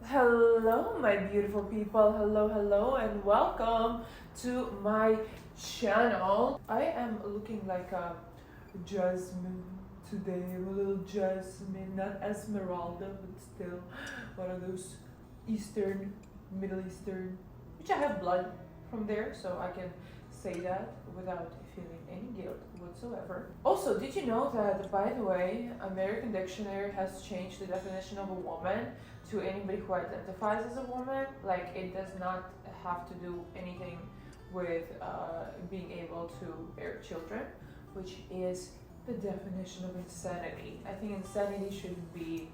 Hello, my beautiful people. Hello, and welcome to my channel. I am looking like a jasmine today. I'm a little jasmine, not Esmeralda, but still one of those Eastern, Middle Eastern, which I have blood from there, so I can say that without feeling any guilt whatsoever. Also, did you know that, by the way, American Dictionary has changed the definition of a woman to anybody who identifies as a woman? Like, it does not have to do anything with being able to bear children, which is the definition of insanity. I think insanity shouldn't be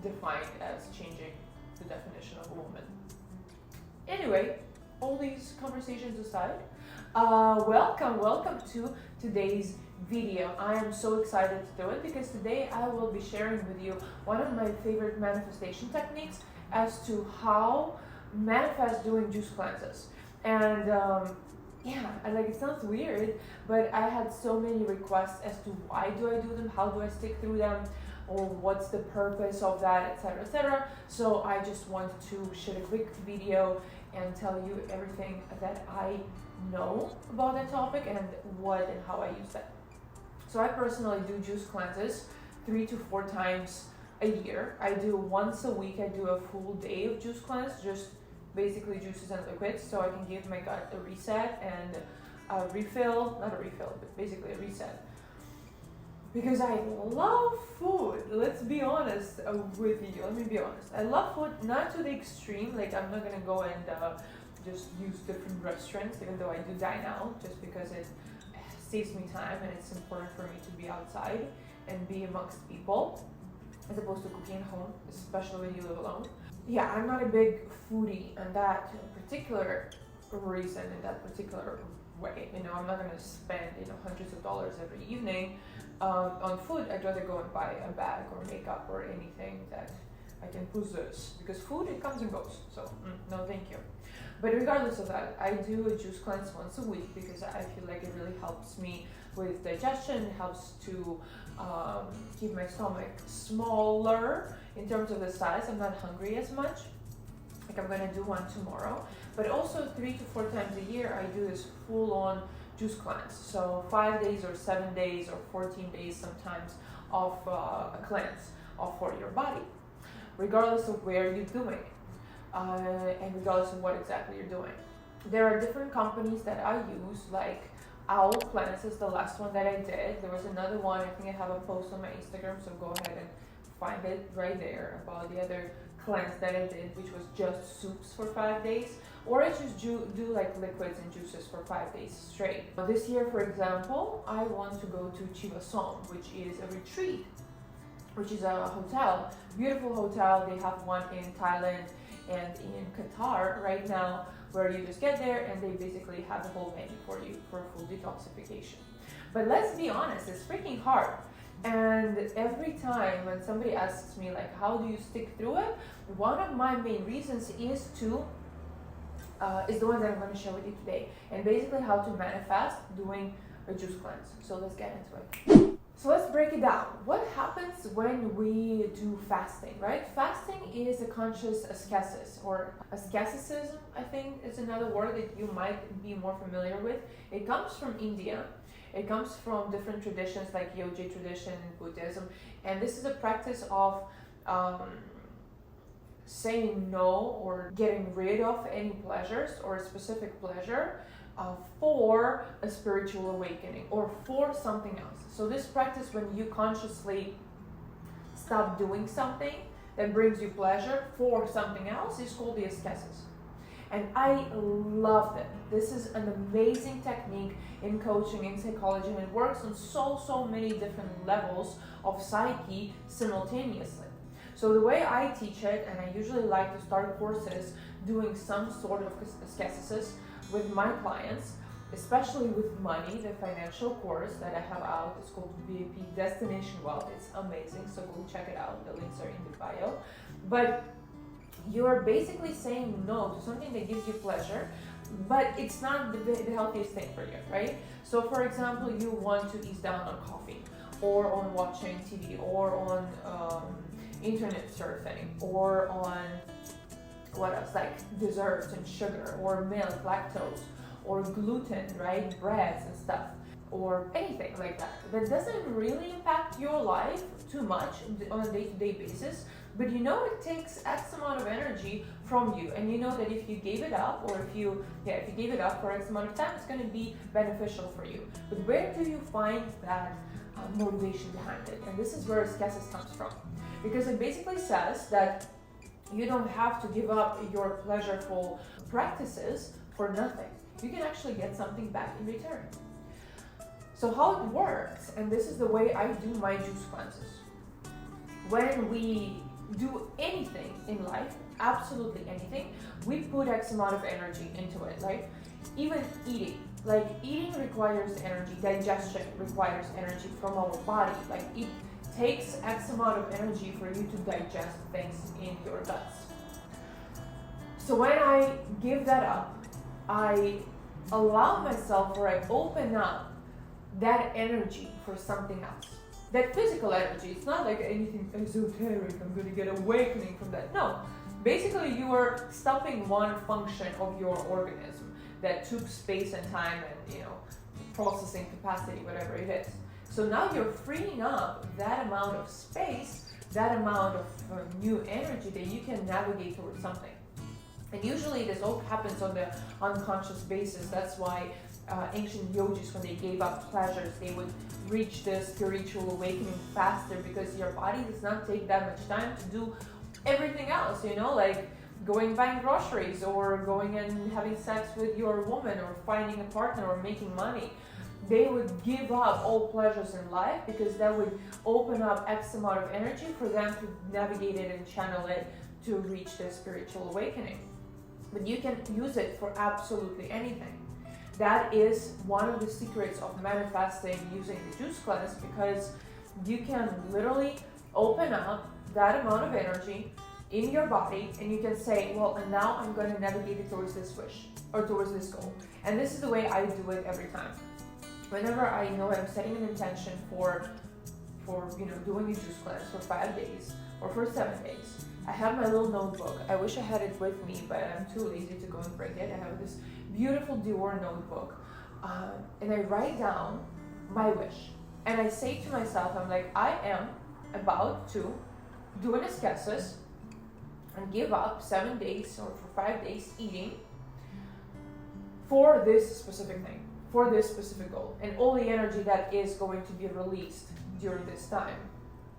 defined as changing the definition of a woman. Anyway, all these conversations aside, welcome to today's video. I am so excited to do it because today I will be sharing with you one of my favorite manifestation techniques as to how manifest doing juice cleanses. And like, it sounds weird, but I had so many requests as to why do I do them, how do I stick through them, or what's the purpose of that, etc., etc. So I just wanted to share a quick video and tell you everything that I know about that topic and what and how I use that. So I personally do juice cleanses 3 to 4 times a year. I do once a week. I do a full day of juice cleanse, just basically juices and liquids, so I can give my gut a reset and a refill, not a refill, but basically a reset. Because I love food, let's be honest with you. Let me be honest. I love food, not to the extreme, like I'm not gonna go and just use different restaurants, even though I do dine out, just because it saves me time and it's important for me to be outside and be amongst people, as opposed to cooking at home, especially when you live alone. Yeah, I'm not a big foodie in that particular reason, in that particular way. I'm not gonna spend hundreds of dollars every evening on food. I'd rather go and buy a bag or makeup or anything that I can possess, because food, it comes and goes, so no thank you. But regardless of that, I do a juice cleanse once a week because I feel like it really helps me with digestion. It helps to keep my stomach smaller in terms of the size. I'm not hungry as much. Like, I'm gonna do one tomorrow. But also 3 to 4 times a year, I do this full-on juice cleanse. So 5 days or 7 days or 14 days sometimes of a cleanse for your body, regardless of where you're doing it. And regardless of what exactly you're doing. There are different companies that I use, like Owl Cleanse is the last one that I did. There was another one, I think I have a post on my Instagram, so go ahead and find it right there about the other cleanse that I did, which was just soups for 5 days, or I just do like liquids and juices for 5 days straight. This year, for example, I want to go to Chivasom, which is a retreat, which is a hotel, beautiful hotel. They have one in Thailand and in Qatar right now, where you just get there and they basically have the whole menu for you for full detoxification. But let's be honest, it's freaking hard. And every time when somebody asks me, like, how do you stick through it, one of my main reasons is the one that I'm going to share with you today, and basically how to manifest doing a juice cleanse. So let's get into it. So let's break it down. What happens when we do fasting, right? Fasting is a conscious ascesis, or asceticism, I think is another word that you might be more familiar with. It comes from India. It comes from different traditions like Yogi tradition, Buddhism, and this is a practice of saying no or getting rid of any pleasures or a specific pleasure for a spiritual awakening or for something else. So this practice, when you consciously stop doing something that brings you pleasure for something else, is called the ascesis. And I love it. This is an amazing technique in coaching, in psychology, and it works on so many different levels of psyche simultaneously. So the way I teach it, and I usually like to start courses doing some sort of ascesis with my clients, especially with money, the financial course that I have out. It's called VIP Destination Wealth. It's amazing, so go check it out. The links are in the bio. But you're basically saying no to something that gives you pleasure, but it's not the healthiest thing for you, right? So for example, you want to ease down on coffee, or on watching TV, or on internet surfing, or on What else? Like desserts and sugar, or milk, lactose, or gluten, right? Breads and stuff, or anything like that. That doesn't really impact your life too much on a day-to-day basis, but you know it takes X amount of energy from you, and you know that if you gave it up, or if you gave it up for X amount of time, it's going to be beneficial for you. But where do you find that motivation behind it? And this is where scarcity comes from, because it basically says that you don't have to give up your pleasureful practices for nothing. You can actually get something back in return. So how it works, and this is the way I do my juice cleanses. When we do anything in life, absolutely anything, we put X amount of energy into it, right? Even eating. Like eating requires energy, digestion requires energy from our body. Like it takes X amount of energy for you to digest things in your guts. So when I give that up, I allow myself, or I open up that energy for something else. That physical energy, it's not like anything esoteric, I'm going to get awakening from that. No, basically you are stopping one function of your organism that took space and time and, processing capacity, whatever it is. So now you're freeing up that amount of space, that amount of new energy that you can navigate towards something. And usually this all happens on the unconscious basis. That's why ancient yogis, when they gave up pleasures, they would reach the spiritual awakening faster, because your body does not take that much time to do everything else, like going buying groceries, or going and having sex with your woman, or finding a partner, or making money. They would give up all pleasures in life, because that would open up X amount of energy for them to navigate it and channel it to reach their spiritual awakening. But you can use it for absolutely anything. That is one of the secrets of manifesting using the juice cleanse, because you can literally open up that amount of energy in your body, and you can say, well, and now I'm going to navigate it towards this wish, or towards this goal. And this is the way I do it every time. Whenever I know I'm setting an intention for doing a juice cleanse for 5 days or for 7 days, I have my little notebook. I wish I had it with me, but I'm too lazy to go and bring it. I have this beautiful Dior notebook, and I write down my wish. And I say to myself, I'm like, I am about to do an ascesis and give up 7 days or for 5 days eating for this specific thing, for this specific goal. And all the energy that is going to be released during this time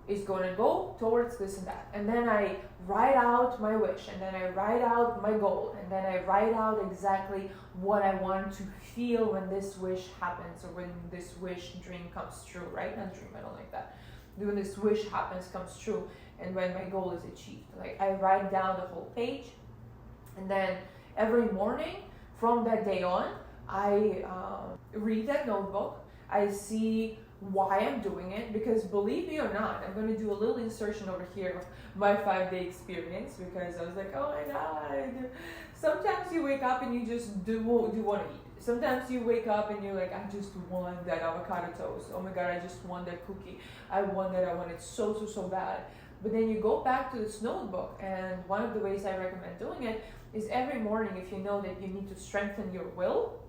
is going to go towards this and that. And then I write out my wish, and then I write out my goal, and then I write out exactly what I want to feel when this wish happens, or when this wish dream comes true, right? Not dream, I don't like that. When this wish happens, comes true, and when my goal is achieved. Like I write down the whole page, and then every morning from that day on, I read that notebook. I see why I'm doing it, because believe me or not, I'm going to do a little insertion over here of my 5-day experience, because I was like, oh my god, sometimes you wake up and you just do want to eat. Sometimes you wake up and you're like, I just want that avocado toast. Oh my god, I just want that cookie. I want it so bad. But then you go back to this notebook, and one of the ways I recommend doing it is every morning, if you know that you need to strengthen your will,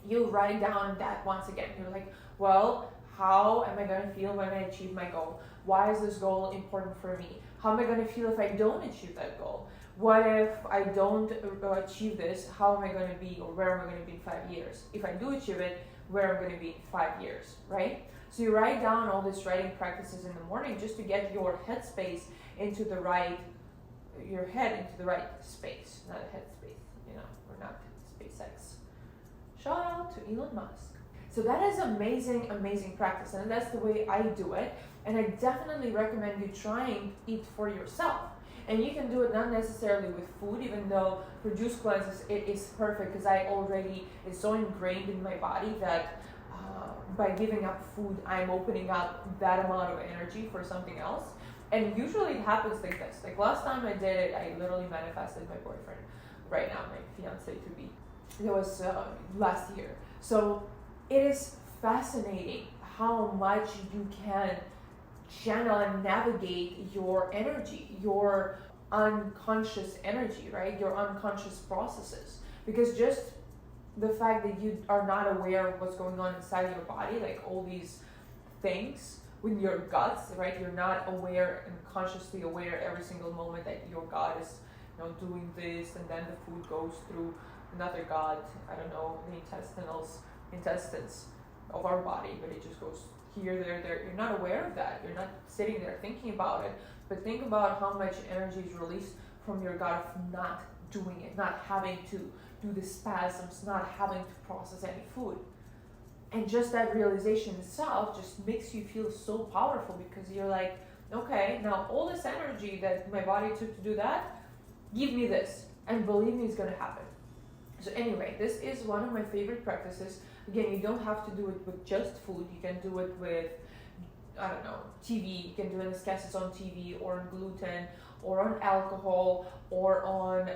you write down that once again. You're like, well, how am I going to feel when I achieve my goal? Why is this goal important for me? How am I going to feel if I don't achieve that goal? What if I don't achieve this? How am I going to be, or where am I going to be in 5 years? If I do achieve it, where am I going to be in 5 years, right? So you write down all these writing practices in the morning just to get your headspace into the right, your head into the right space, not a headspace, we're not SpaceX. Shout out to Elon Musk. So that is amazing practice, and that's the way I do it. And I definitely recommend you trying it for yourself. And you can do it not necessarily with food, even though for juice cleanses it is perfect, because it's so ingrained in my body that by giving up food, I'm opening up that amount of energy for something else. And usually it happens like this. Like last time I did it, I literally manifested my boyfriend, right now my fiance to be. It was last year. So it is fascinating how much you can channel and navigate your energy, your unconscious energy, right? Your unconscious processes. Because just the fact that you are not aware of what's going on inside your body, like all these things with your guts, right? You're not aware and consciously aware every single moment that your gut is, doing this, and then the food goes through another gut, I don't know, the intestines of our body, but it just goes here, there. You're not aware of that. You're not sitting there thinking about it. But think about how much energy is released from your gut of not doing it, not having to do the spasms, not having to process any food. And just that realization itself just makes you feel so powerful, because you're like, okay, now all this energy that my body took to do that, give me this, and believe me, it's gonna happen. So anyway, this is one of my favorite practices. Again, you don't have to do it with just food. You can do it with, I don't know, TV. You can do it as guests on TV, or on gluten, or on alcohol, or on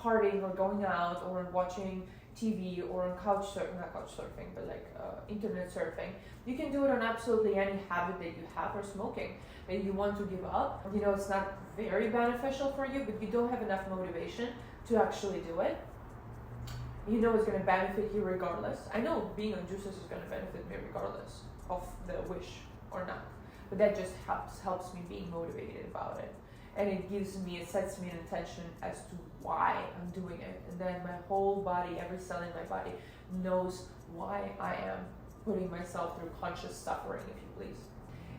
partying, or going out, or on watching TV, or on couch surfing, not couch surfing, but like internet surfing. You can do it on absolutely any habit that you have, or smoking that you want to give up. It's not very beneficial for you, but you don't have enough motivation to actually do it. It's going to benefit you regardless. I know being on juices is going to benefit me regardless of the wish or not, but that just helps me being motivated about it, and it sets me an intention as to why I'm doing it, and then my whole body, every cell in my body knows why I am putting myself through conscious suffering, if you please.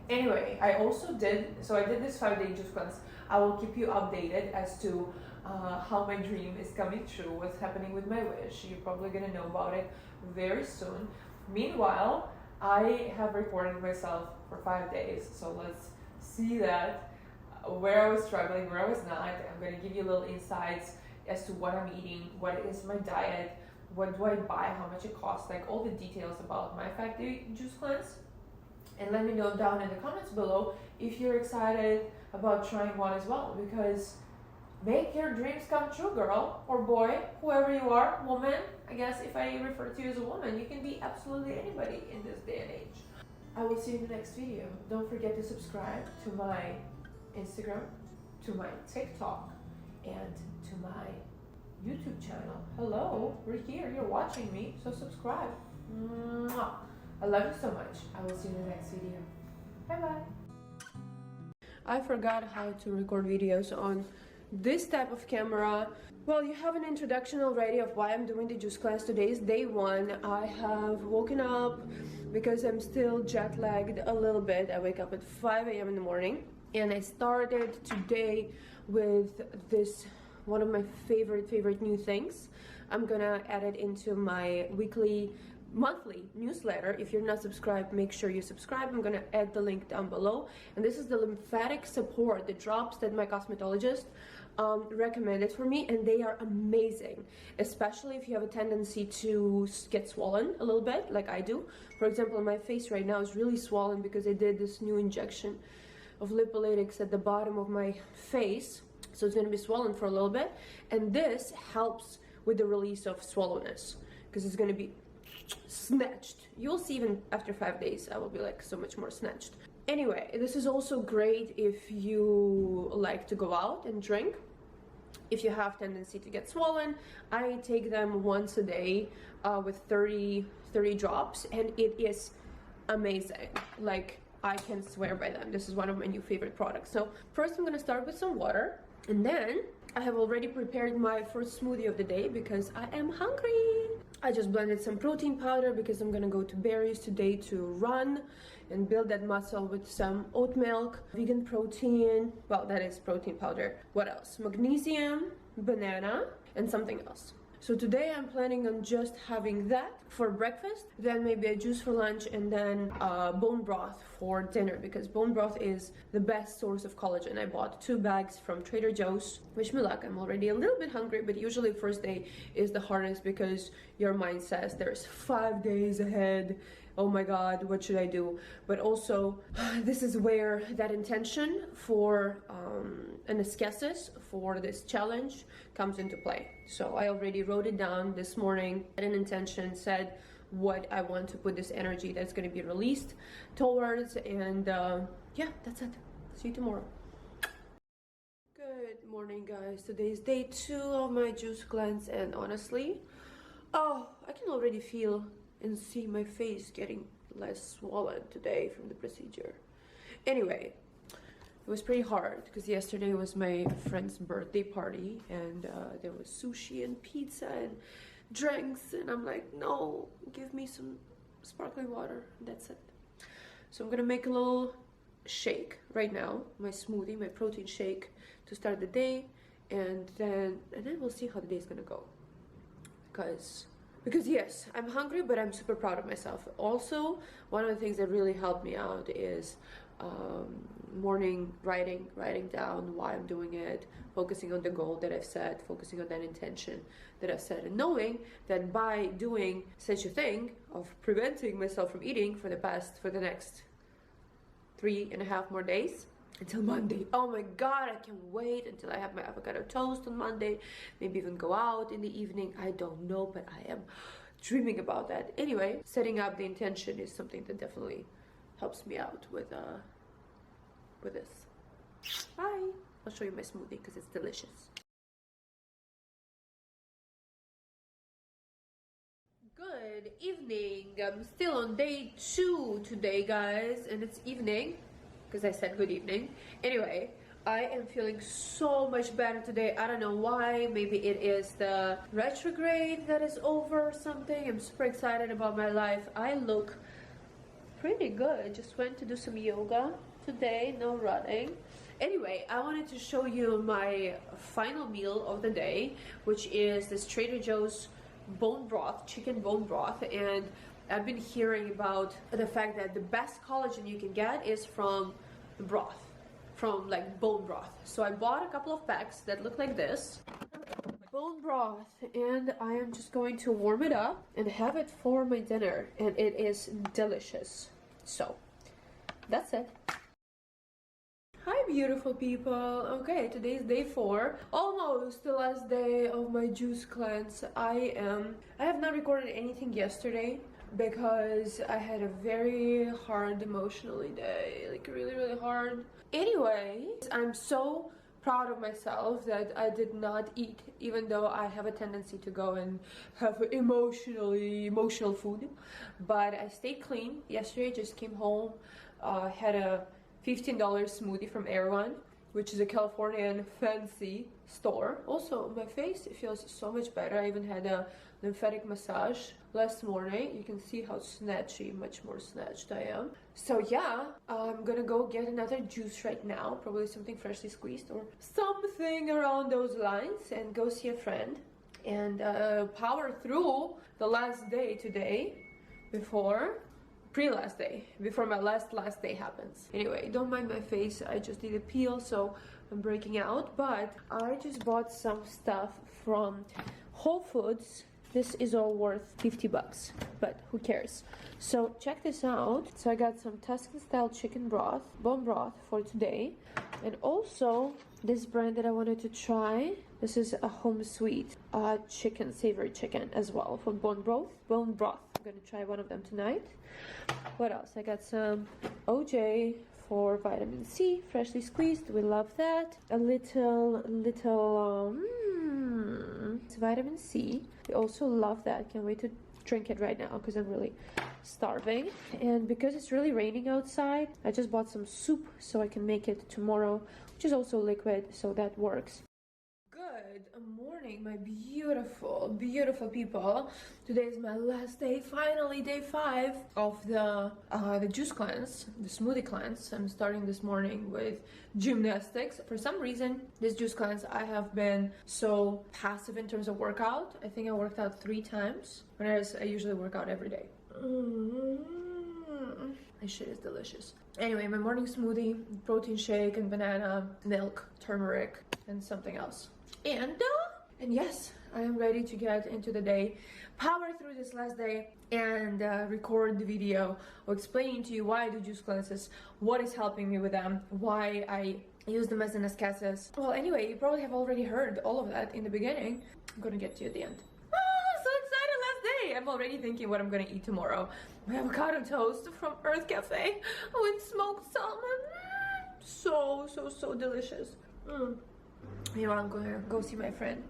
Anyway, I did this 5-day juice cleanse. I will keep you updated as to how my dream is coming true, what's happening with my wish. You're probably gonna know about it very soon. Meanwhile, I have recorded myself for 5 days, so let's see that, where I was struggling, where I was not. I'm gonna give you little insights as to what I'm eating, what is my diet, what do I buy, how much it costs, like all the details about my 5-day juice cleanse. And let me know down in the comments below if you're excited about trying one as well, because make your dreams come true, girl or boy, whoever you are, woman. I guess if I refer to you as a woman, you can be absolutely anybody in this day and age. I will see you in the next video. Don't forget to subscribe to my Instagram, to my TikTok, and to my YouTube channel. Hello, we're here, you're watching me, so subscribe. Mwah. I love you so much. I will see you in the next video. Bye bye. I forgot how to record videos on this type of camera. Well, you have an introduction already of why I'm doing the juice cleanse. Today is day 1. I have woken up because I'm still jet lagged a little bit. I wake up at 5 a.m. in the morning, and I started today with this, one of my favorite new things. I'm gonna add it into my monthly newsletter. If you're not subscribed, make sure you subscribe. I'm gonna add the link down below. And this is the lymphatic support, the drops that my cosmetologist recommended for me, and they are amazing, especially if you have a tendency to get swollen a little bit like I do. For example, my face right now is really swollen because I did this new injection of lipolytics at the bottom of my face, so it's gonna be swollen for a little bit, and this helps with the release of swollenness because it's gonna be snatched. You'll see even after 5 days I will be like so much more snatched. Anyway, this is also great if you like to go out and drink. If you have tendency to get swollen, I take them once a day with 30 drops, and it is amazing. Like, I can swear by them. This is one of my new favorite products. So first I'm gonna start with some water, and then I have already prepared my first smoothie of the day because I am hungry. I just blended some protein powder because I'm gonna go to Barry's today to run and build that muscle with some oat milk, vegan protein, well, that is protein powder. What else? Magnesium, banana, and something else. So today I'm planning on just having that for breakfast, then maybe a juice for lunch, and then bone broth for dinner, because bone broth is the best source of collagen. I bought 2 bags from Trader Joe's. Wish me luck. I'm already a little bit hungry, but usually first day is the hardest because your mind says there's 5 days ahead. Oh my God, what should I do? But also, this is where that intention for an ascesis, for this challenge, comes into play. So I already wrote it down this morning, had an intention, said what I want to put this energy that's going to be released towards, and yeah, that's it. See you tomorrow. Good Morning, guys. Today is day 2 of my juice cleanse, and honestly, I can already feel and see my face getting less swollen today from the procedure. Anyway, it was pretty hard because yesterday was my friend's birthday party, and there was sushi and pizza and drinks, and I'm like, no, give me some sparkling water, and that's it. So I'm gonna make a little shake right now, my smoothie, my protein shake to start the day, and then we'll see how the day is gonna go. Because yes, I'm hungry, but I'm super proud of myself. Also, one of the things that really helped me out is morning writing down why I'm doing it, focusing on the goal that I've set, focusing on that intention that I've set, and knowing that by doing such a thing of preventing myself from eating for the next 3.5 more days until Monday. Oh my god, I can't wait until I have my avocado toast on Monday, maybe even go out in the evening. I don't know, but I am dreaming about that. Anyway, setting up the intention is something that definitely helps me out with this. Bye. I'll show you my smoothie because it's delicious. Good evening. I'm still on day 2 today, guys, and it's evening because I said good evening. Anyway, I am feeling so much better today. I don't know why. Maybe it is the retrograde that is over or something. I'm super excited about my life. I look pretty good. Just went to do some yoga today, no running. Anyway, I wanted to show you my final meal of the day, which is this Trader Joe's bone broth, chicken bone broth. And I've been hearing about the fact that the best collagen you can get is from the broth, from like bone broth. So I bought a couple of packs that look like this, bone broth, and I am just going to warm it up and have it for my dinner, and it is delicious. So that's it. Hi beautiful people. Okay, today's day 4, almost the last day of my juice cleanse. I have not recorded anything yesterday because I had a very hard emotionally day, like really hard. Anyway, I'm so proud of myself that I did not eat, even though I have a tendency to go and have emotional food, but I stayed clean. Yesterday just came home, had a $15 smoothie from Erewhon, which is a Californian fancy store. Also, my face feels so much better. I even had a lymphatic massage last morning. You can see how snatchy, much more snatched I am. So yeah, I'm gonna go get another juice right now, probably something freshly squeezed or something around those lines, and go see a friend and power through the last day today before my last day happens. Anyway, don't mind my face, I just did a peel, so I'm breaking out. But I just bought some stuff from Whole Foods. This is all worth 50 bucks, but who cares? So check this out. So I got some Tuscan style chicken broth, bone broth for today, and also this brand that I wanted to try. This is a home sweet chicken, savory chicken as well, for bone broth. I'm gonna try one of them tonight. What else? I got some OJ for vitamin C, freshly squeezed. We love that. A little it's vitamin C. We also love that. Can't wait to drink it right now because I'm really starving. And because it's really raining outside, I just bought some soup so I can make it tomorrow, which is also liquid, so that works. Good morning, my beautiful people. Today is my last day, finally day 5 of the juice cleanse, the smoothie cleanse. I'm starting this morning with gymnastics. For some reason, this juice cleanse, I have been so passive in terms of workout. I think I worked out 3 times, whereas I usually work out every day. This shit is delicious. Anyway, my morning smoothie, protein shake and banana, milk, turmeric, and something else. And yes, I am ready to get into the day, power through this last day, and record the video explaining to you why I do juice cleanses, what is helping me with them, why I use them as an ascesis. Well, anyway, you probably have already heard all of that in the beginning. I'm gonna get to you at the end. So excited, last day! I'm already thinking what I'm gonna eat tomorrow. My avocado toast from Earth Cafe with smoked salmon. So delicious. You know, I'm gonna go see my friend.